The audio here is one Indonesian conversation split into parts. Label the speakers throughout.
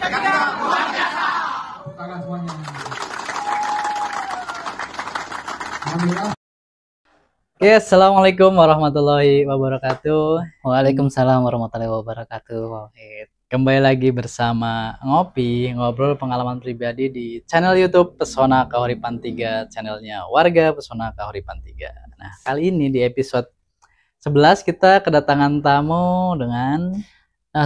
Speaker 1: Tangan semuanya. Alhamdulillah.
Speaker 2: Oke, assalamualaikum warahmatullahi wabarakatuh.
Speaker 3: Waalaikumsalam warahmatullahi wabarakatuh.
Speaker 2: Kembali lagi bersama ngobrol pengalaman pribadi di channel YouTube Pesona Kahuripan 3, channelnya warga Pesona Kahuripan 3. Nah, kali ini di episode 11 kita kedatangan tamu dengan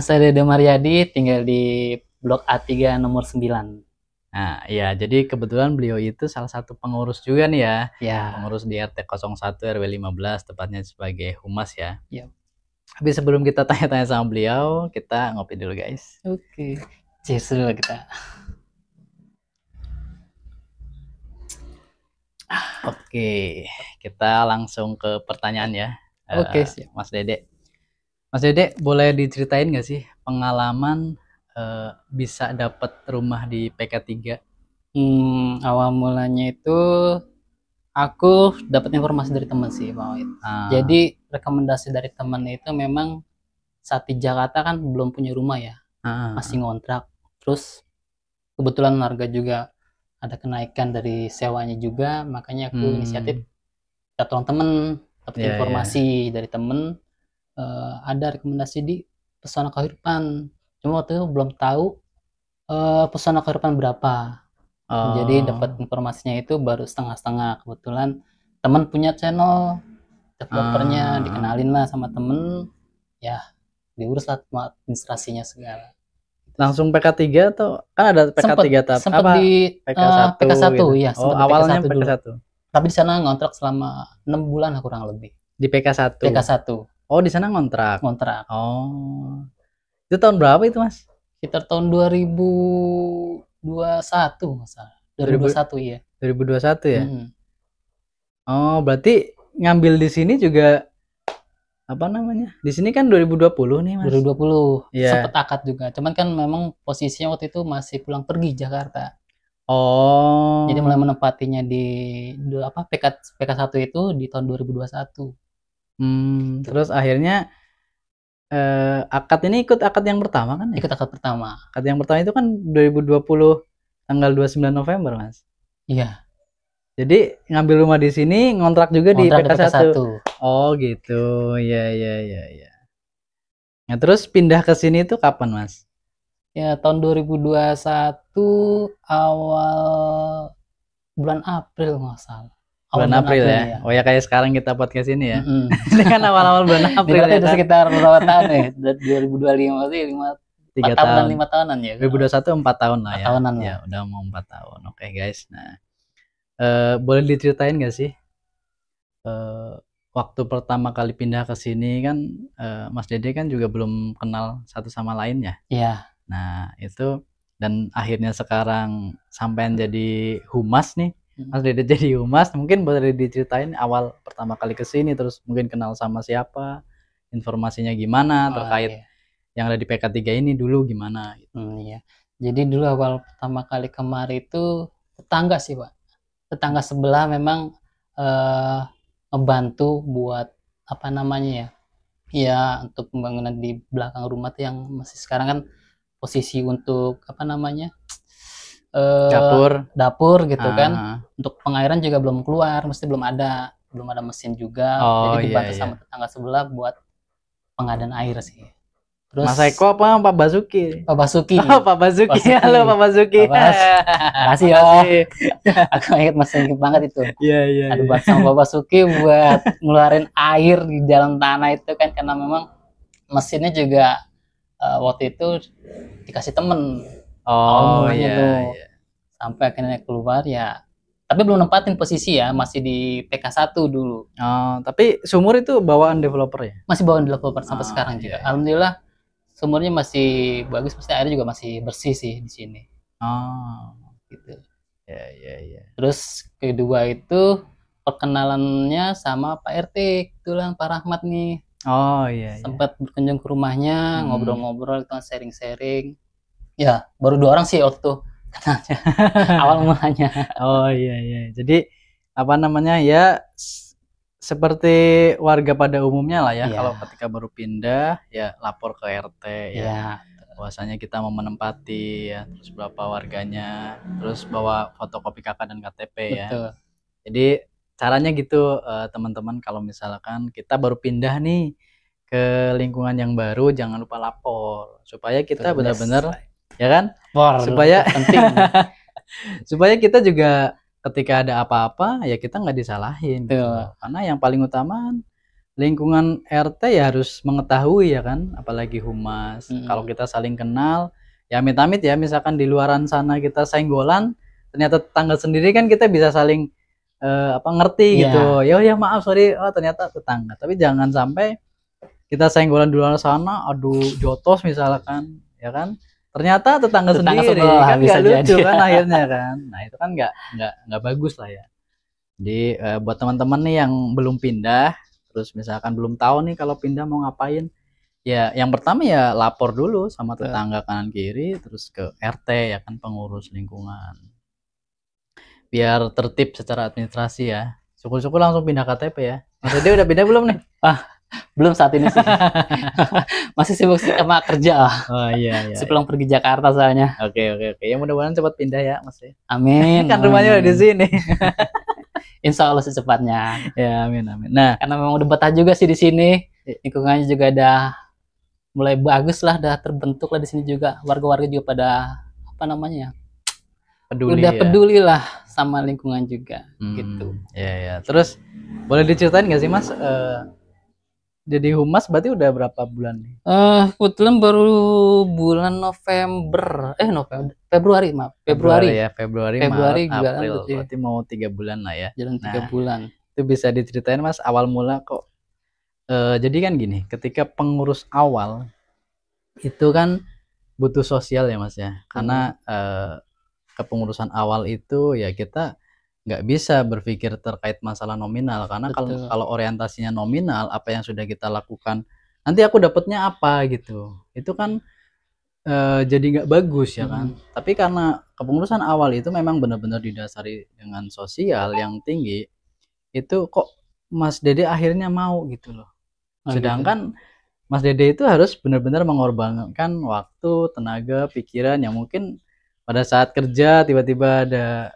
Speaker 3: Saya Dede Mariadi, tinggal di Blok A3 nomor 9.
Speaker 2: Nah, ya, jadi kebetulan beliau itu salah satu pengurus juga nih ya.
Speaker 3: Ya.
Speaker 2: Pengurus di RT 01 RW 15, tepatnya sebagai humas ya.
Speaker 3: Iya.
Speaker 2: Tapi sebelum kita tanya-tanya sama beliau, kita ngopi dulu guys.
Speaker 3: Oke. Cheers dulu kita.
Speaker 2: Oke, kita langsung ke pertanyaan ya.
Speaker 3: Oke, siap.
Speaker 2: Mas Dede. Mas Dede, boleh diceritain nggak sih pengalaman bisa dapat rumah di PK3?
Speaker 3: Awal mulanya itu aku dapat informasi dari teman sih, Bang Wahid. Jadi rekomendasi dari teman itu memang saat di Jakarta kan belum punya rumah ya, masih ngontrak. Terus kebetulan harga juga ada kenaikan dari sewanya juga, makanya aku inisiatif minta tolong temen, dapat informasi dari temen, ada rekomendasi di Pesona Kahuripan. Cuma waktu itu belum tahu Pesona Kahuripan berapa. Jadi dapat informasinya itu baru setengah-setengah. Kebetulan teman punya channel developernya, dikenalin lah sama temen, ya diurus lah administrasinya segala.
Speaker 2: Langsung PK3 atau kan ada PK3 tahap
Speaker 3: sempat
Speaker 2: apa?
Speaker 3: di
Speaker 2: PK1
Speaker 3: PK1
Speaker 2: gitu.
Speaker 3: ya,
Speaker 2: Awalnya
Speaker 3: PK1 dulu.
Speaker 2: PK1.
Speaker 3: Tapi di sana ngontrak selama 6 bulan kurang lebih.
Speaker 2: Di PK1.
Speaker 3: PK1
Speaker 2: Oh, di sana ngontrak.
Speaker 3: ngontrak.
Speaker 2: Itu tahun berapa itu, Mas?
Speaker 3: Sekitar tahun 2021 nggak salah. 2021 iya.
Speaker 2: 2021 ya? Oh, berarti ngambil di sini juga apa namanya? Di sini kan 2020 nih, Mas.
Speaker 3: 2020.
Speaker 2: Iya.
Speaker 3: Sempet akad juga. Cuman kan memang posisinya waktu itu masih pulang pergi Jakarta.
Speaker 2: Oh.
Speaker 3: Jadi mulai menempatinya di PK1 itu di tahun 2021.
Speaker 2: Terus akhirnya akad ini ikut akad yang pertama kan ya?
Speaker 3: Ikut akad pertama.
Speaker 2: Akad yang pertama itu kan 2020 tanggal 29 November, Mas.
Speaker 3: Iya.
Speaker 2: Jadi ngambil rumah di sini, ngontrak juga di PK1. Oh, gitu. Iya. Nah, terus pindah ke sini itu kapan, Mas?
Speaker 3: Ya, tahun 2021 awal bulan April nggak salah.
Speaker 2: Bulan April ya? Oh ya, kayak sekarang kita podcast ini ya. Ini kan awal-awal bulan April
Speaker 3: ya. Itu
Speaker 2: kan?
Speaker 3: sekitar berapa tahun ya? 2025 sih 5 tahunan, 5 tahunan ya.
Speaker 2: 2021 4 tahun lah ya.
Speaker 3: Tahunan
Speaker 2: ya, udah mau 4 tahun. Oke, guys. Nah, boleh diceritain nggak sih waktu pertama kali pindah ke sini kan Mas Dede kan juga belum kenal satu sama lain ya?
Speaker 3: Iya.
Speaker 2: Nah, itu dan akhirnya sekarang sampean jadi humas nih. Mas Dede jadi humas, mungkin boleh diceritain awal pertama kali ke sini, terus mungkin kenal sama siapa, informasinya gimana terkait yang ada di PK3 ini dulu gimana gitu.
Speaker 3: Iya. Jadi dulu awal pertama kali kemari itu tetangga sih, Pak. Tetangga sebelah memang ngebantu buat apa namanya ya? Ya, untuk pembangunan di belakang rumah tuh yang masih sekarang kan posisi untuk apa namanya? Dapur gitu kan. Untuk pengairan juga belum keluar, mesti belum ada mesin juga. Jadi dibantu sama tetangga sebelah buat pengadaan air sih. Terus
Speaker 2: Mas Eko apa Pak Basuki?
Speaker 3: Pak Basuki.
Speaker 2: Oh, Pak Basuki. Halo Pak Basuki.
Speaker 3: Makasih ya. Aku ingat masih ingat banget itu.
Speaker 2: Iya.
Speaker 3: Ada buat sama Pak Basuki buat ngeluarin air di dalam tanah itu kan, karena memang mesinnya juga waktu itu dikasih temen. Iya. Sampai akhirnya keluar ya. Tapi belum nempatin posisi ya, masih di PK1 dulu.
Speaker 2: Tapi sumur itu bawaan developer ya?
Speaker 3: Masih bawaan developer sampai sekarang juga.
Speaker 2: Iya.
Speaker 3: Alhamdulillah sumurnya masih bagus, pasti airnya juga masih bersih sih di sini. Gitu.
Speaker 2: Iya.
Speaker 3: Terus kedua itu perkenalannya sama Pak RT, kebetulan Pak Rahmat nih.
Speaker 2: Iya.
Speaker 3: Sempat berkunjung ke rumahnya, ngobrol-ngobrol, sharing-sharing. Ya, baru 2 orang sih waktu itu kenalnya. Awal mulanya.
Speaker 2: Iya. Jadi apa namanya ya seperti warga pada umumnya lah ya. Kalau ketika baru pindah ya lapor ke RT ya. bahwasanya kita mau menempati ya, terus berapa warganya, terus bawa fotokopi KK dan KTP ya.
Speaker 3: Betul.
Speaker 2: Jadi caranya gitu teman-teman, kalau misalkan kita baru pindah nih ke lingkungan yang baru, jangan lupa lapor supaya kita
Speaker 3: Betul,
Speaker 2: benar-benar
Speaker 3: yes.
Speaker 2: ya kan, supaya
Speaker 3: penting.
Speaker 2: supaya kita juga ketika ada apa-apa ya kita nggak disalahin gitu.
Speaker 3: Betul.
Speaker 2: Karena yang paling utama lingkungan RT ya harus mengetahui ya kan, apalagi humas. Kalau kita saling kenal ya amit-amit ya, misalkan di luaran sana kita senggolan, ternyata tetangga sendiri kan kita bisa saling ngerti gitu. Ya maaf sorry, oh ternyata tetangga. Tapi jangan sampai kita senggolan di luar sana, aduh jotos misalkan ya kan, ternyata tetangga sendiri kan nggak lucu kan akhirnya kan. Nah itu kan nggak bagus lah ya. Jadi buat teman-teman nih yang belum pindah, terus misalkan belum tahu nih kalau pindah mau ngapain, ya yang pertama ya lapor dulu sama tetangga kanan kiri, terus ke RT ya kan, pengurus lingkungan, biar tertib secara administrasi ya. Syukur-syukur langsung pindah KTP ya. Mas Dede udah pindah belum nih?
Speaker 3: Belum saat ini sih. Masih sibuk sama kerja.
Speaker 2: Oh iya.
Speaker 3: Sepulang pergi Jakarta soalnya.
Speaker 2: Oke. Ya mudah-mudahan cepat pindah ya Mas.
Speaker 3: Amin.
Speaker 2: Kan rumahnya udah di sini.
Speaker 3: Insya Allah secepatnya.
Speaker 2: Ya amin. Nah,
Speaker 3: karena memang udah betah juga sih di sini. Lingkungannya juga udah mulai bagus lah, udah terbentuk lah di sini juga. Warga-warga juga pada peduli lah sama lingkungan juga gitu.
Speaker 2: Ya. Terus boleh diceritain nggak sih Mas? Jadi humas berarti udah berapa bulan nih?
Speaker 3: Kebetulan baru bulan Februari.
Speaker 2: Februari, Maret, April. Berarti mau 3 bulan lah ya.
Speaker 3: Jalan 3 bulan.
Speaker 2: Itu bisa diceritain Mas, awal mula kok. Jadi kan gini, ketika pengurus awal itu kan butuh sosial ya Mas ya. Karena kepengurusan awal itu ya kita nggak bisa berpikir terkait masalah nominal, karena kalau orientasinya nominal, apa yang sudah kita lakukan nanti aku dapatnya apa gitu, itu kan jadi nggak bagus ya kan. Tapi karena kepengurusan awal itu memang benar-benar didasari dengan sosial yang tinggi, itu kok Mas Dede akhirnya mau gitu loh. Sedangkan Mas Dede itu harus benar-benar mengorbankan waktu, tenaga, pikiran yang mungkin pada saat kerja tiba-tiba ada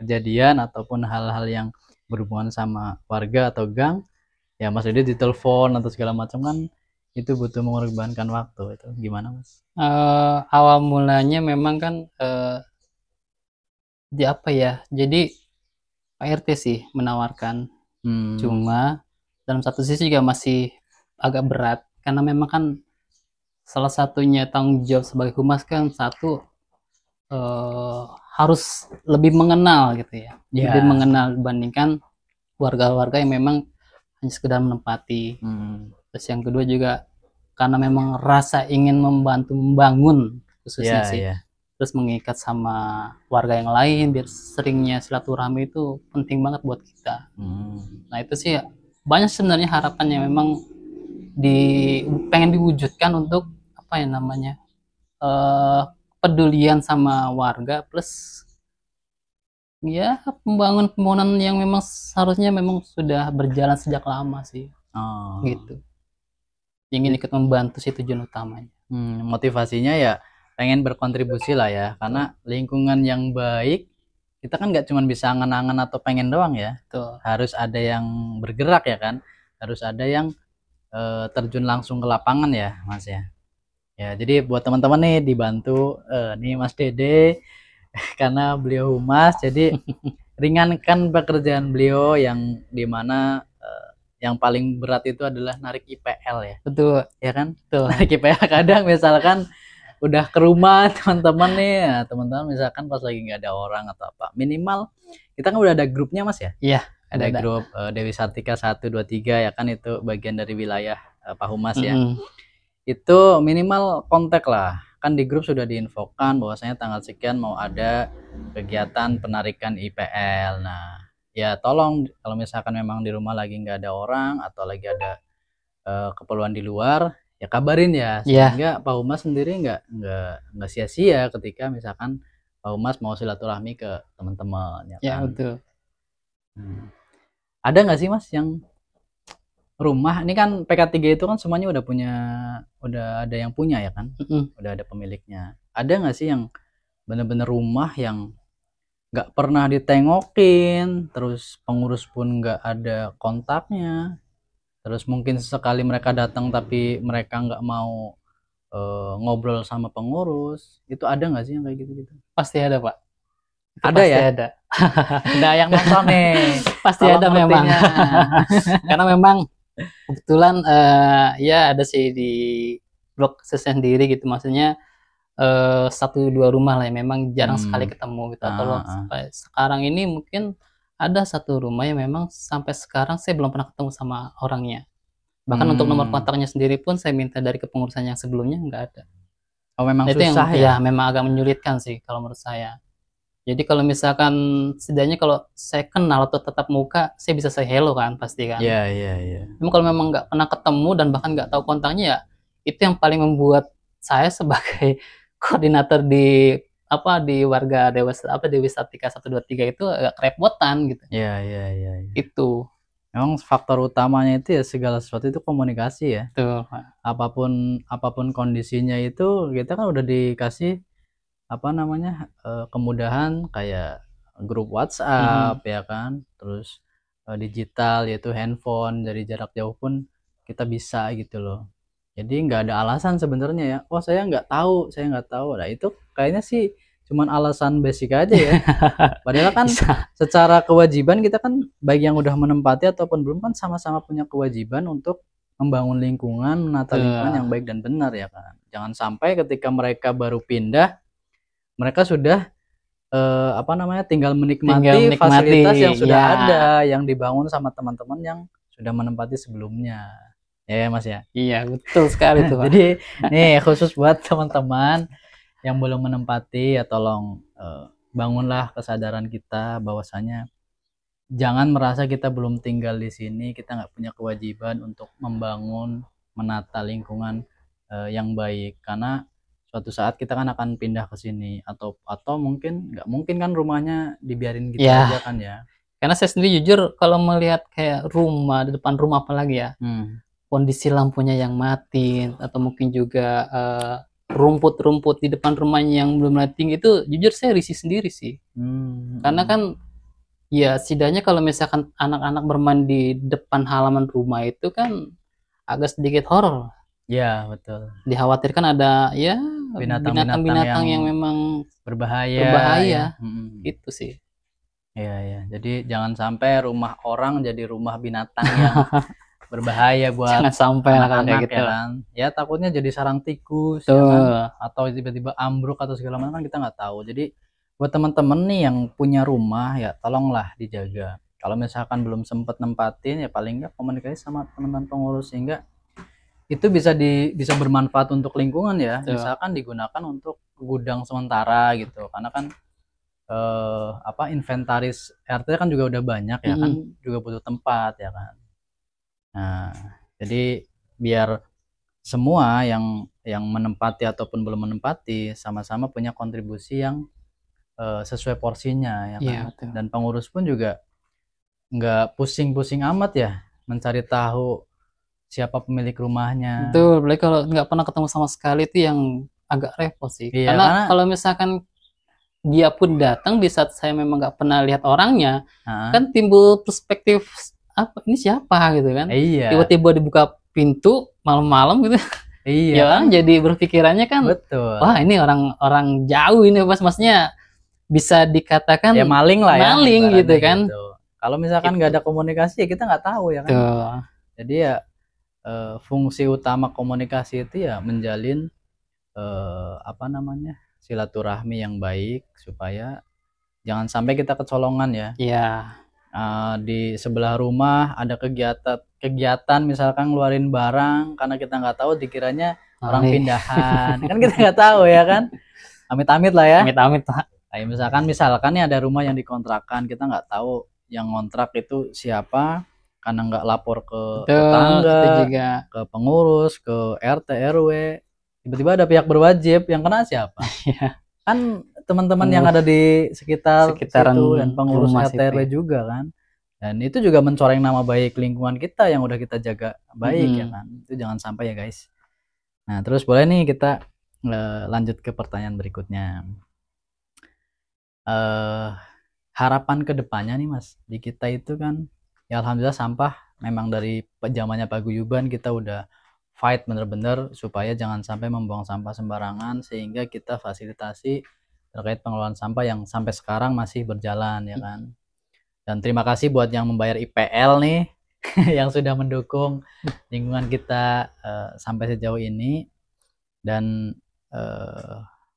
Speaker 2: kejadian ataupun hal-hal yang berhubungan sama warga atau gang, ya Mas Dede ditelepon atau segala macam kan, itu butuh mengorbankan waktu. Itu gimana Mas?
Speaker 3: Awal mulanya memang kan jadi Pak RT sih menawarkan, cuma dalam satu sisi juga masih agak berat, karena memang kan salah satunya tanggung jawab sebagai humas kan harus lebih mengenal gitu ya. Lebih mengenal dibandingkan warga-warga yang memang hanya sekedar menempati. Terus yang kedua juga karena memang rasa ingin membantu membangun khususnya terus mengikat sama warga yang lain, biar seringnya silaturahmi itu penting banget buat kita. Nah itu sih banyak sebenarnya harapan yang memang pengen diwujudkan untuk pedulian sama warga, plus ya pembangunan yang memang seharusnya memang sudah berjalan sejak lama sih. Gitu. Ingin ikut membantu sih tujuan utamanya.
Speaker 2: Motivasinya ya pengen berkontribusi lah ya, karena lingkungan yang baik kita kan nggak cuma bisa angan-angan atau pengen doang ya. Harus ada yang bergerak ya kan, harus ada yang terjun langsung ke lapangan ya Mas ya. Ya, jadi buat teman-teman nih dibantu nih Mas Dede karena beliau humas, jadi ringankan pekerjaan beliau yang dimana yang paling berat itu adalah narik IPL ya.
Speaker 3: Betul.
Speaker 2: Ya kan? Betul. Narik IPL kadang misalkan udah ke rumah teman-teman nih, teman-teman misalkan pas lagi nggak ada orang atau apa, minimal kita kan udah ada grupnya Mas ya.
Speaker 3: Iya.
Speaker 2: Ada grup Dewi Sartika 1, 2, 3 ya kan, itu bagian dari wilayah Pak Humas ya. Itu minimal kontak lah, kan di grup sudah diinfokan bahwasanya tanggal sekian mau ada kegiatan penarikan IPL. Nah ya tolong kalau misalkan memang di rumah lagi nggak ada orang atau lagi ada keperluan di luar, ya kabarin ya, sehingga Pak Humas sendiri nggak sia-sia ketika misalkan Pak Humas mau silaturahmi ke teman-teman ya kan?
Speaker 3: Betul.
Speaker 2: Ada nggak sih Mas yang rumah ini kan PK3 itu kan semuanya udah ada yang punya ya kan, udah ada pemiliknya. Ada nggak sih yang bener-bener rumah yang nggak pernah ditengokin, terus pengurus pun nggak ada kontaknya, terus mungkin sesekali mereka datang tapi mereka nggak mau ngobrol sama pengurus, itu ada nggak sih yang kayak gitu-gitu?
Speaker 3: Pasti ada, Pak. Itu
Speaker 2: Ada
Speaker 3: pasti
Speaker 2: ya?
Speaker 3: ada.
Speaker 2: Ada yang nonton nih.
Speaker 3: Pasti
Speaker 2: Tolong
Speaker 3: ada memang.
Speaker 2: ngertinya.
Speaker 3: Karena memang kebetulan ya ada sih di blok saya sendiri gitu, maksudnya 1-2 rumah lah yang memang jarang sekali ketemu gitu. Atau sampai sekarang ini mungkin ada 1 rumah yang memang sampai sekarang saya belum pernah ketemu sama orangnya. Bahkan untuk nomor kontaknya sendiri pun saya minta dari kepengurusan yang sebelumnya nggak ada.
Speaker 2: Oh, memang
Speaker 3: Nah, itu
Speaker 2: susah
Speaker 3: yang,
Speaker 2: ya?
Speaker 3: memang agak menyulitkan sih kalau menurut saya. Jadi kalau misalkan setidaknya kalau saya kenal atau tetap muka, saya bisa say hello kan pasti kan.
Speaker 2: Iya.
Speaker 3: Cuma kalau memang nggak pernah ketemu dan bahkan nggak tahu kontaknya, ya itu yang paling membuat saya sebagai koordinator di warga Dewi Sartika 123 itu agak kerepotan gitu.
Speaker 2: Iya.
Speaker 3: Itu.
Speaker 2: Memang faktor utamanya itu ya segala sesuatu itu komunikasi ya.
Speaker 3: Tuh.
Speaker 2: Apapun kondisinya itu kita kan udah dikasih kemudahan kayak grup WhatsApp ya kan, terus digital yaitu handphone, dari jarak jauh pun kita bisa gitu loh. Jadi nggak ada alasan sebenarnya ya, oh saya nggak tahu. Nah itu kayaknya sih cuman alasan basic aja ya. Padahal kan secara kewajiban kita kan baik yang udah menempati ataupun belum kan sama-sama punya kewajiban untuk membangun lingkungan, menata lingkungan yang baik dan benar ya kan. Jangan sampai ketika mereka baru pindah mereka sudah tinggal menikmati fasilitas yang sudah ada, yang dibangun sama teman-teman yang sudah menempati sebelumnya. Ya Mas ya?
Speaker 3: Iya, betul sekali tuh Pak.
Speaker 2: Jadi nih khusus buat teman-teman yang belum menempati, ya tolong bangunlah kesadaran kita bahwasanya jangan merasa kita belum tinggal di sini, kita nggak punya kewajiban untuk membangun, menata lingkungan yang baik, karena suatu saat kita kan akan pindah ke sini, atau mungkin nggak mungkin kan rumahnya dibiarin gitu aja kan ya.
Speaker 3: Karena saya sendiri jujur kalau melihat kayak rumah, di depan rumah apalagi ya, kondisi lampunya yang mati, atau mungkin juga rumput-rumput di depan rumahnya yang belum lighting, itu jujur saya risih sendiri sih. Karena kan ya setidaknya kalau misalkan anak-anak bermain di depan halaman rumah itu kan agak sedikit horor.
Speaker 2: Ya betul.
Speaker 3: Dikhawatirkan ada ya
Speaker 2: binatang-binatang
Speaker 3: yang memang
Speaker 2: berbahaya.
Speaker 3: Itu sih.
Speaker 2: Iya. Jadi jangan sampai rumah orang jadi rumah binatang yang berbahaya buat
Speaker 3: jangan sampai
Speaker 2: anak-anak
Speaker 3: kayak gitu.
Speaker 2: Ya kan. Ya takutnya jadi sarang tikus ya kan? Atau tiba-tiba ambruk atau segala macam kan kita nggak tahu. Jadi buat teman-teman nih yang punya rumah ya tolonglah dijaga. Kalau misalkan belum sempat nempatin ya paling nggak komunikasi sama teman-teman pengurus sehingga itu bisa bermanfaat untuk lingkungan ya. Misalkan digunakan untuk gudang sementara gitu, karena kan inventaris RT kan juga udah banyak ya kan, juga butuh tempat ya kan. Nah jadi biar semua yang menempati ataupun belum menempati sama-sama punya kontribusi yang sesuai porsinya ya kan. Dan pengurus pun juga nggak pusing-pusing amat ya mencari tahu siapa pemilik rumahnya.
Speaker 3: Betul, apalagi kalau nggak pernah ketemu sama sekali itu yang agak repot sih.
Speaker 2: Iya,
Speaker 3: karena kalau misalkan dia pun datang di saat saya memang nggak pernah lihat orangnya, kan timbul perspektif ini siapa gitu kan.
Speaker 2: Iya.
Speaker 3: Tiba-tiba dibuka pintu malam-malam gitu.
Speaker 2: Iya.
Speaker 3: Ya kan, jadi berpikirannya kan,
Speaker 2: betul.
Speaker 3: Wah ini orang jauh ini, maksudnya bisa dikatakan
Speaker 2: ya maling lah ya.
Speaker 3: Maling gitu kan. Gitu.
Speaker 2: Kalau misalkan nggak ada komunikasi ya kita nggak tahu ya kan. Jadi ya fungsi utama komunikasi itu ya menjalin silaturahmi yang baik supaya jangan sampai kita kecolongan ya.
Speaker 3: Iya.
Speaker 2: Di sebelah rumah ada kegiatan misalkan ngeluarin barang, karena kita nggak tahu dikiranya orang pindahan kan kita nggak tahu ya kan. Amit-amit lah ya.
Speaker 3: Amit-amit Pak.
Speaker 2: Misalkan nih ada rumah yang dikontrakan, kita nggak tahu yang ngontrak itu siapa, karena nggak lapor ke tetangga, ke pengurus, ke RT RW, tiba-tiba ada pihak berwajib, yang kena siapa? Kan teman-teman yang ada di sekitaran situ dan pengurus RT RW juga kan. Dan itu juga mencoreng nama baik lingkungan kita yang udah kita jaga baik ya
Speaker 3: Mm-mm.
Speaker 2: kan. Itu jangan sampai ya guys. Nah, terus boleh nih kita lanjut ke pertanyaan berikutnya. Harapan ke depannya nih Mas, di kita itu kan ya alhamdulillah sampah memang dari zamannya paguyuban kita udah fight bener-bener supaya jangan sampai membuang sampah sembarangan, sehingga kita fasilitasi terkait pengelolaan sampah yang sampai sekarang masih berjalan ya kan. Dan terima kasih buat yang membayar IPL nih yang sudah mendukung lingkungan kita sampai sejauh ini. Dan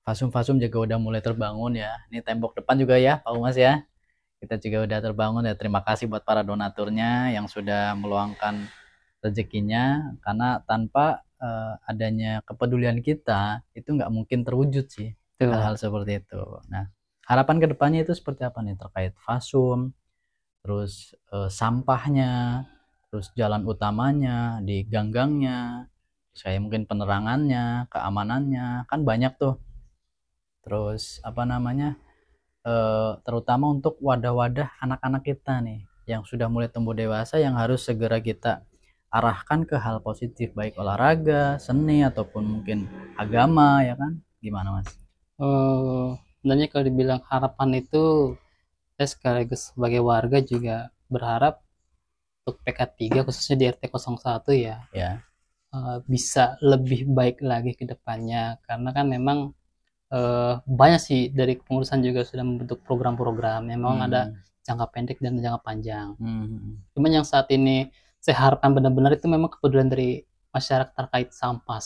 Speaker 2: Fasum-Fasum juga udah mulai terbangun ya. Ini tembok depan juga ya Pak Umas ya. Kita juga udah terbangun ya. Terima kasih buat para donaturnya yang sudah meluangkan rezekinya, karena tanpa adanya kepedulian kita itu nggak mungkin terwujud sih hal-hal seperti itu. Nah, harapan kedepannya itu seperti apa nih terkait Fasum, terus sampahnya, terus jalan utamanya, di gang-gangnya, saya mungkin penerangannya, keamanannya, kan banyak tuh. Terus apa namanya, terutama untuk wadah-wadah anak-anak kita nih yang sudah mulai tumbuh dewasa, yang harus segera kita arahkan ke hal positif, baik olahraga, seni, ataupun mungkin agama ya kan. Gimana Mas?
Speaker 3: Sebenarnya kalau dibilang harapan itu, saya sekaligus sebagai warga juga berharap untuk PK3 khususnya di RT 01 ya, bisa lebih baik lagi ke depannya, karena kan memang banyak sih dari kepengurusan juga sudah membentuk program-program yang memang ada jangka pendek dan jangka panjang. Cuman yang saat ini saya harapkan benar-benar itu memang kepedulian dari masyarakat terkait sampah,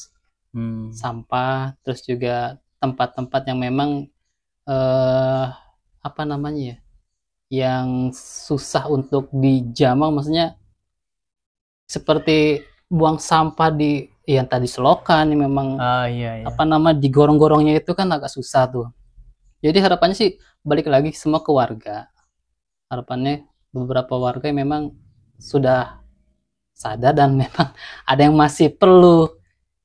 Speaker 3: sampah, terus juga tempat-tempat yang memang apa namanya ya, yang susah untuk dijamah, maksudnya seperti buang sampah di yang tadi selokan yang memang apa nama di gorong-gorongnya itu kan agak susah tuh. Jadi harapannya sih balik lagi semua ke warga. Harapannya beberapa warga yang memang sudah sadar dan memang ada yang masih perlu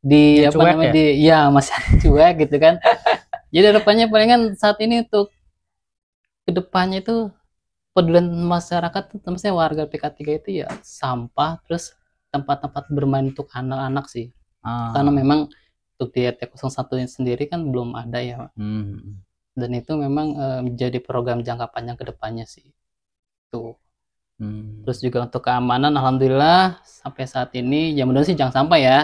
Speaker 3: di apa namanya ya? Masih cuek gitu kan. Jadi harapannya palingan saat ini untuk kedepannya itu pedulian masyarakat tuh, maksudnya warga PK3 itu ya sampah, terus tempat-tempat bermain untuk anak-anak sih. Karena memang untuk di RT 01 sendiri kan belum ada ya. Dan itu memang menjadi program jangka panjang ke depannya sih. Tuh. Terus juga untuk keamanan, alhamdulillah sampai saat ini ya mudah-mudahan sih jangan sampai ya.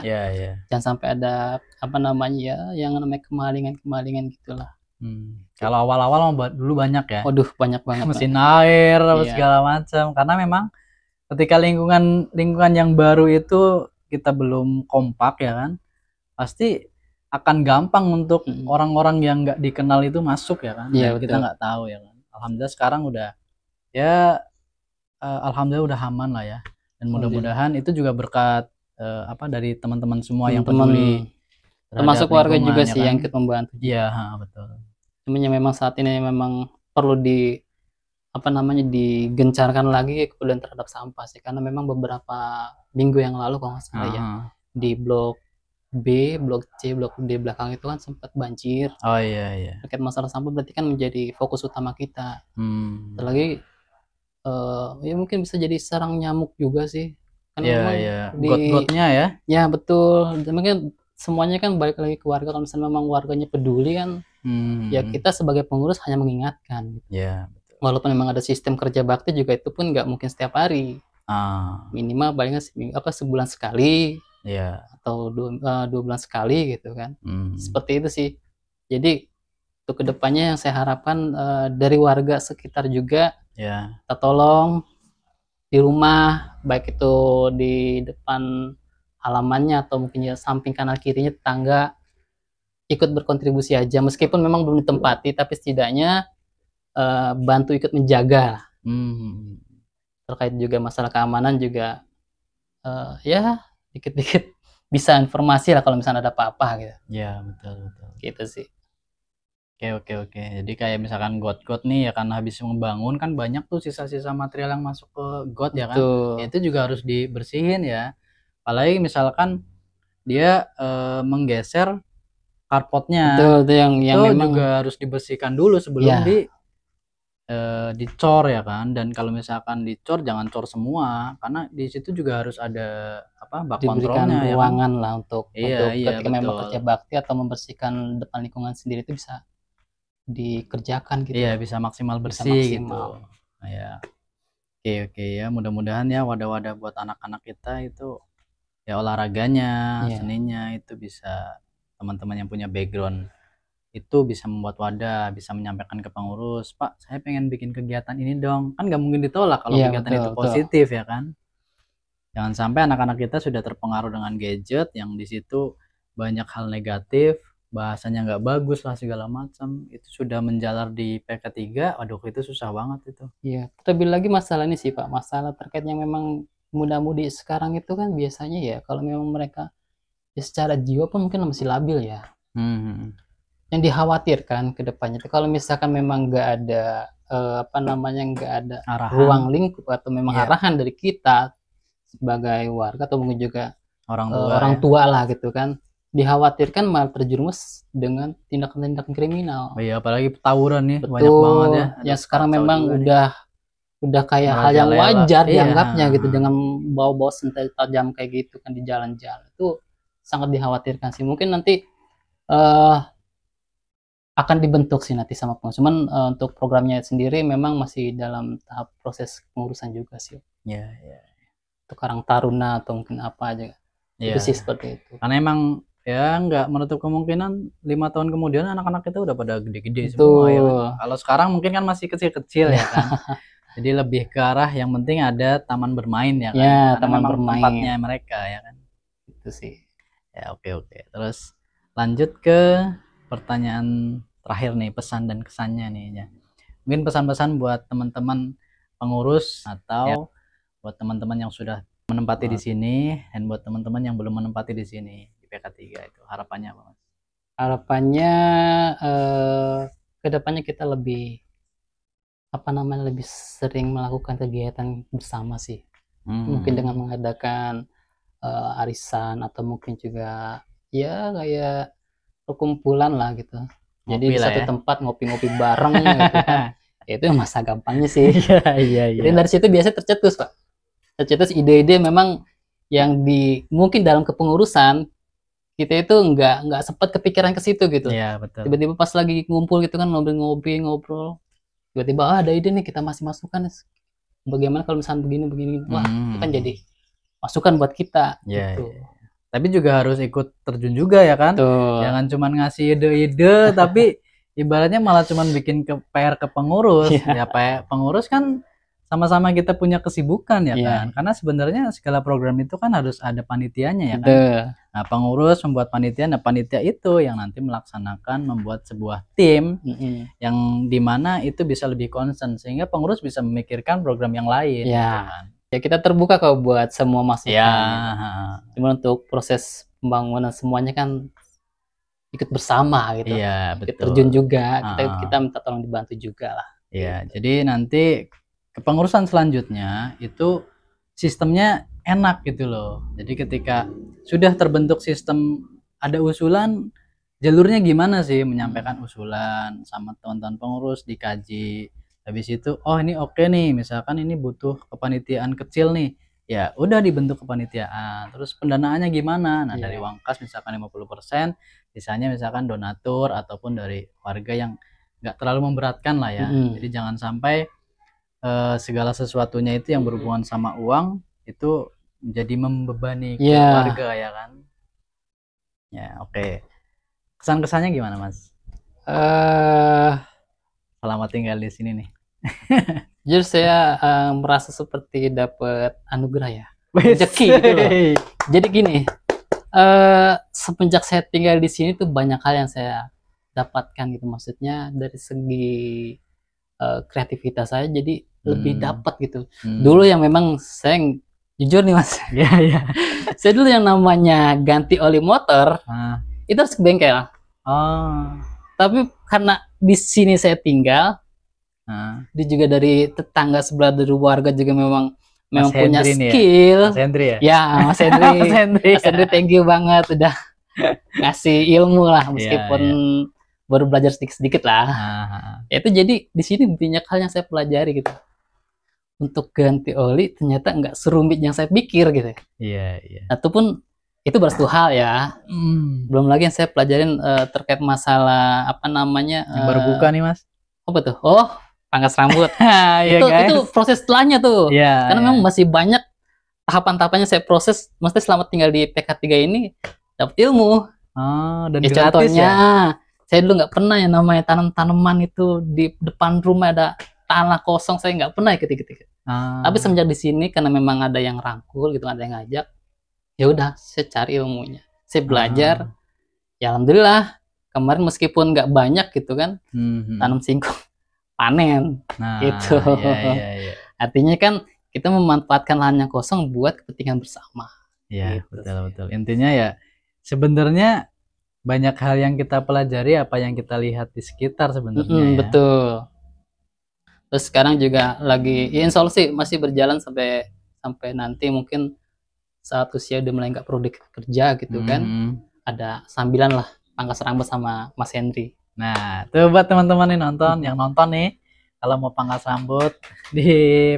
Speaker 3: Jangan sampai ada apa namanya ya, yang namanya kemalingan gitulah.
Speaker 2: Kalau awal-awal dulu banyak ya.
Speaker 3: Waduh, banyak banget.
Speaker 2: Mesin air segala macam. Karena memang ketika lingkungan yang baru itu kita belum kompak ya kan, pasti akan gampang untuk orang-orang yang nggak dikenal itu masuk ya kan. Dan kita nggak tahu ya kan. Alhamdulillah sekarang udah ya alhamdulillah udah aman lah ya. Dan mudah-mudahan itu juga berkat dari teman-teman semua yang peduli,
Speaker 3: termasuk warga juga sih yang ikut membantu.
Speaker 2: Iya, betul.
Speaker 3: Cuman memang saat ini memang perlu digencarkan lagi kepedulian terhadap sampah sih, karena memang beberapa minggu yang lalu kalau nggak salah ya, di blok B, blok C, blok D belakang itu kan sempat banjir. Terkait masalah sampah berarti kan menjadi fokus utama kita. Terlagi ya mungkin bisa jadi sarang nyamuk juga sih, kan
Speaker 2: got-gotnya ya.
Speaker 3: Ya betul. Mungkin semuanya kan balik lagi ke warga. Kalau misalnya memang warganya peduli kan, ya kita sebagai pengurus hanya mengingatkan. Walaupun memang ada sistem kerja bakti juga, itu pun nggak mungkin setiap hari. Minimal palingnya sebulan sekali, atau 2 bulan sekali gitu kan. Seperti itu sih. Jadi untuk kedepannya yang saya harapkan dari warga sekitar juga, kita tolong di rumah, baik itu di depan halamannya atau mungkin ya samping kanan kirinya tetangga, ikut berkontribusi aja, meskipun memang belum ditempati, tapi setidaknya bantu ikut menjaga. Terkait juga masalah keamanan juga ya dikit-dikit bisa informasi lah kalau misalnya ada apa-apa gitu.
Speaker 2: Ya betul.
Speaker 3: Gitu sih.
Speaker 2: Oke. Jadi kayak misalkan got-got nih ya, karena habis membangun kan banyak tuh sisa-sisa material yang masuk ke got ya kan. Itu juga harus dibersihin ya. Apalagi misalkan dia menggeser carportnya.
Speaker 3: Betul, itu yang
Speaker 2: itu
Speaker 3: memang
Speaker 2: juga harus dibersihkan dulu sebelum dicor ya kan, dan kalau misalkan dicor jangan cor semua karena di situ juga harus ada apa bak
Speaker 3: Diberikan
Speaker 2: kontrolnya ya kan.
Speaker 3: ruangan lah untuk
Speaker 2: Iya,
Speaker 3: ketika memang
Speaker 2: betul.
Speaker 3: kerja bakti atau membersihkan depan lingkungan sendiri itu bisa dikerjakan gitu.
Speaker 2: Iya, bisa maksimal
Speaker 3: Bisa
Speaker 2: bersih
Speaker 3: maksimal.
Speaker 2: gitu. Ya. Oke ya, mudah-mudahan ya wadah-wadah buat anak-anak kita itu ya olahraganya,
Speaker 3: Iya.
Speaker 2: seninya itu bisa, teman-teman yang punya background itu bisa membuat wadah, bisa menyampaikan ke pengurus, Pak saya pengen bikin kegiatan ini dong, kan nggak mungkin ditolak kalau
Speaker 3: Iya,
Speaker 2: kegiatan itu
Speaker 3: betul.
Speaker 2: positif ya kan. Jangan sampai anak-anak kita sudah terpengaruh dengan gadget yang di situ banyak hal negatif, bahasanya nggak bagus lah segala macam, itu sudah menjalar di PK3, waduh itu susah banget itu.
Speaker 3: Iya, terlebih lagi masalah ini sih Pak, masalah terkait yang memang muda-mudi sekarang itu kan biasanya ya kalau memang mereka ya secara jiwa pun mungkin masih labil ya. Yang dikhawatirkan ke depannya itu kalau misalkan memang nggak ada nggak ada
Speaker 2: Arahan.
Speaker 3: ruang lingkup atau memang
Speaker 2: Iya.
Speaker 3: arahan dari kita sebagai warga atau mungkin juga
Speaker 2: orang tua,
Speaker 3: tua lah gitu kan, dikhawatirkan malah terjerumus dengan tindakan-tindakan kriminal.
Speaker 2: Iya, apalagi tawuran nih banyak
Speaker 3: Betul,
Speaker 2: banget ya.
Speaker 3: yang sekarang
Speaker 2: kacau
Speaker 3: memang
Speaker 2: juga nih.
Speaker 3: udah kayak hal yang
Speaker 2: Merajalela.
Speaker 3: wajar
Speaker 2: Iya.
Speaker 3: dianggapnya gitu, dengan bawa-bawa senjata tajam kayak gitu kan di jalan-jalan, itu sangat dikhawatirkan sih. Mungkin nanti akan dibentuk sih nanti sama pengurus, cuman untuk programnya sendiri memang masih dalam tahap proses pengurusan juga sih.
Speaker 2: Iya.
Speaker 3: Untuk Karang Taruna atau mungkin apa aja,
Speaker 2: Iya.
Speaker 3: itu sih seperti itu.
Speaker 2: Karena emang ya nggak menutup kemungkinan 5 tahun kemudian anak-anak kita udah pada gede-gede
Speaker 3: Betul.
Speaker 2: semua ya kan? Kalau sekarang mungkin kan masih kecil-kecil ya kan. Jadi lebih ke arah yang penting ada taman bermain ya kan.
Speaker 3: Ya,
Speaker 2: Karena
Speaker 3: taman
Speaker 2: memang
Speaker 3: bermain.
Speaker 2: tempatnya mereka ya kan.
Speaker 3: Itu sih.
Speaker 2: Ya oke. Terus lanjut ke pertanyaan terakhir nih, pesan dan kesannya nih ya. Mungkin pesan-pesan buat teman-teman pengurus atau buat teman-teman yang sudah menempati di sini dan buat teman-teman yang belum menempati di sini di PK3 itu harapannya apa Mas?
Speaker 3: Harapannya kedepannya kita lebih lebih sering melakukan kegiatan bersama sih. Mungkin dengan mengadakan arisan atau mungkin juga ya kayak perkumpulan lah gitu. Jadi
Speaker 2: Ngopi
Speaker 3: di
Speaker 2: lah
Speaker 3: satu
Speaker 2: ya.
Speaker 3: tempat ngopi-ngopi bareng gitu kan. Ya, itu masa gampangnya sih.
Speaker 2: Iya.
Speaker 3: Jadi dari situ biasanya tercetus Pak. Tercetus ide-ide memang yang mungkin dalam kepengurusan kita itu nggak sempat kepikiran ke situ gitu.
Speaker 2: Iya, betul.
Speaker 3: Tiba-tiba pas lagi ngumpul gitu kan ngobrol, tiba-tiba ada ide nih, kita masih masukkan. Bagaimana kalau misalnya begini, wah itu kan jadi masukan buat kita.
Speaker 2: Iya.
Speaker 3: Gitu.
Speaker 2: Tapi juga harus ikut terjun juga ya kan.
Speaker 3: Tuh.
Speaker 2: Jangan cuma ngasih ide-ide tapi ibaratnya malah cuma bikin PR ke pengurus. Ya pengurus kan sama-sama kita punya kesibukan ya kan. Karena sebenarnya segala program itu kan harus ada panitianya ya kan. Nah, pengurus membuat panitia, nah panitia itu yang nanti melaksanakan membuat sebuah tim yang dimana itu bisa lebih concern sehingga pengurus bisa memikirkan program yang lain.
Speaker 3: Ya.
Speaker 2: Gitu kan.
Speaker 3: Ya kita terbuka kok buat semua masukan.
Speaker 2: Ya.
Speaker 3: Gitu. Cuma untuk proses pembangunan semuanya kan ikut bersama gitu.
Speaker 2: Iya, betul.
Speaker 3: Terjun juga, kita minta tolong dibantu juga lah.
Speaker 2: Iya, gitu. Jadi nanti kepengurusan selanjutnya itu sistemnya enak gitu loh. Jadi ketika sudah terbentuk sistem, ada usulan, jalurnya gimana sih menyampaikan usulan sama teman-teman pengurus, dikaji. Habis itu, oh ini oke nih, misalkan ini butuh kepanitiaan kecil nih. Ya udah dibentuk kepanitiaan. Terus pendanaannya gimana? Nah, dari uang kas misalkan 50%, sisanya misalkan donatur ataupun dari warga yang nggak terlalu memberatkan lah ya. Jadi jangan sampai segala sesuatunya itu yang berhubungan sama uang itu jadi membebani keluarga ya kan. Ya oke. Kesan-kesannya gimana Mas? Selamat tinggal di sini nih.
Speaker 3: Jujur saya merasa seperti dapat anugerah ya, rezeki gitu loh. Jadi gini, semenjak saya tinggal di sini tuh banyak hal yang saya dapatkan gitu, maksudnya dari segi kreativitas saya jadi lebih dapat gitu. Dulu yang memang saya jujur nih Mas, saya dulu yang namanya ganti oli motor itu harus ke bengkel. Tapi karena di sini saya tinggal, dia juga dari tetangga sebelah, dari warga juga memang punya skill.
Speaker 2: Mas Hendri ya?
Speaker 3: Ya, Mas Hendri. Mas Hendri thank you banget udah ngasih ilmu lah, meskipun baru belajar sedikit-sedikit lah.
Speaker 2: Ah,
Speaker 3: Itu jadi di sini banyak hal yang saya pelajari gitu. Untuk ganti oli ternyata nggak serumit yang saya pikir gitu.
Speaker 2: iya, iya.
Speaker 3: Nah, itu baru satu hal ya. Belum lagi yang saya pelajarin terkait masalah apa namanya
Speaker 2: Yang baru buka nih, Mas.
Speaker 3: apa tuh? Oh, pangkas rambut.
Speaker 2: Iya,
Speaker 3: itu proses setelahnya tuh.
Speaker 2: Iya.
Speaker 3: Karena memang masih banyak tahapan-tahapannya saya proses. Mesti selama tinggal di PK3 ini dapat ilmu.
Speaker 2: Oh, dan
Speaker 3: Ya,
Speaker 2: gratis
Speaker 3: contohnya,
Speaker 2: ya.
Speaker 3: saya dulu nggak pernah yang namanya tanam-tanaman itu di depan rumah ada tanah kosong, saya nggak pernah ketik-ketik.
Speaker 2: Ah,
Speaker 3: Tapi semenjak di sini karena memang ada yang rangkul gitu, ada yang ngajak, ya udah saya cari ilmunya, saya belajar. Ya alhamdulillah kemarin meskipun nggak banyak gitu kan, tanam singkong panen.
Speaker 2: Nah,
Speaker 3: gitu.
Speaker 2: iya.
Speaker 3: Artinya kan kita memanfaatkan lahan yang kosong buat kepentingan bersama.
Speaker 2: Iya,
Speaker 3: Gitu
Speaker 2: betul. Intinya ya sebenarnya banyak hal yang kita pelajari apa yang kita lihat di sekitar sebenarnya ya.
Speaker 3: Betul. Terus sekarang juga lagi, ya insya Allah sih masih berjalan sampai nanti mungkin saat usia udah mulai nggak produktif kerja gitu kan, ada sambilan lah pangkas rambut sama Mas Henry.
Speaker 2: Nah, tuh buat teman-teman yang nonton nih, kalau mau pangkas rambut di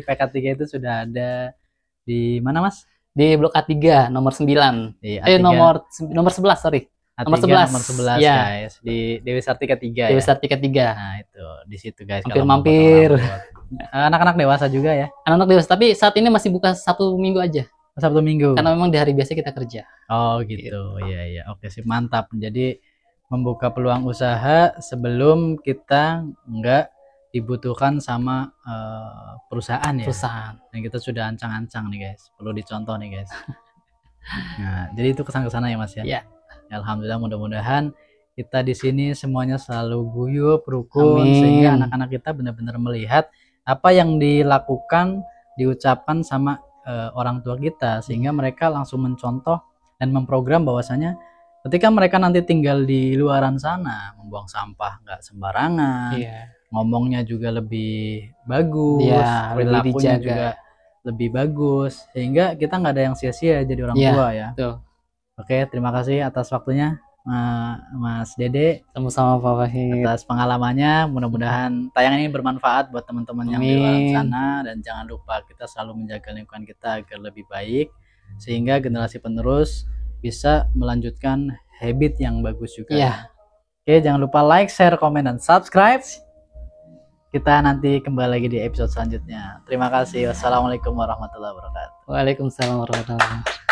Speaker 2: PK3 itu sudah ada di mana, Mas?
Speaker 3: Di Blok A3 nomor 9.
Speaker 2: Di A3,
Speaker 3: nomor 11, sorry.
Speaker 2: A3
Speaker 3: nomor 11.
Speaker 2: nomor 11
Speaker 3: Ya.
Speaker 2: guys, di Dewi Sartika 3
Speaker 3: Dewi
Speaker 2: ya.
Speaker 3: Sartika 3.
Speaker 2: Nah, itu di situ guys.
Speaker 3: Mampir-mampir.
Speaker 2: kalau mau potong rambut. Anak-anak dewasa juga ya.
Speaker 3: Anak-anak dewasa, tapi saat ini masih buka Sabtu Minggu aja.
Speaker 2: Sabtu Minggu.
Speaker 3: Karena memang di hari biasa kita kerja.
Speaker 2: Oh gitu, iya. Oke sih, mantap. Jadi membuka peluang usaha sebelum kita nggak dibutuhkan sama perusahaan ya.
Speaker 3: Perusahaan.
Speaker 2: Dan kita sudah ancang-ancang nih guys, perlu dicontoh nih guys. Nah, jadi itu kesan-kesana ya Mas ya.
Speaker 3: Iya.
Speaker 2: Alhamdulillah, mudah-mudahan kita di sini semuanya selalu guyup, rukun,
Speaker 3: Amin.
Speaker 2: sehingga anak-anak kita benar-benar melihat apa yang dilakukan, diucapkan sama orang tua kita, sehingga mereka langsung mencontoh dan memprogram bahwasanya ketika mereka nanti tinggal di luaran sana, membuang sampah nggak sembarangan,
Speaker 3: Iya.
Speaker 2: ngomongnya juga lebih bagus,
Speaker 3: Iya, lebih
Speaker 2: perilakunya
Speaker 3: dijaga.
Speaker 2: juga lebih bagus, sehingga kita nggak ada yang sia-sia jadi orang
Speaker 3: Iya,
Speaker 2: tua ya.
Speaker 3: betul.
Speaker 2: Oke, terima kasih atas waktunya Mas Dede,
Speaker 3: Sama-sama Pak Wahid.
Speaker 2: atas pengalamannya. Mudah-mudahan tayangan ini bermanfaat buat teman-teman yang di luar
Speaker 3: Amin.
Speaker 2: sana, dan jangan lupa kita selalu menjaga lingkungan kita agar lebih baik sehingga generasi penerus bisa melanjutkan habit yang bagus juga.
Speaker 3: Iya.
Speaker 2: Oke, jangan lupa like, share, komen, dan subscribe. Kita nanti kembali lagi di episode selanjutnya. Terima kasih. Wassalamualaikum warahmatullahi wabarakatuh.
Speaker 3: Waalaikumsalam warahmatullahi wabarakatuh.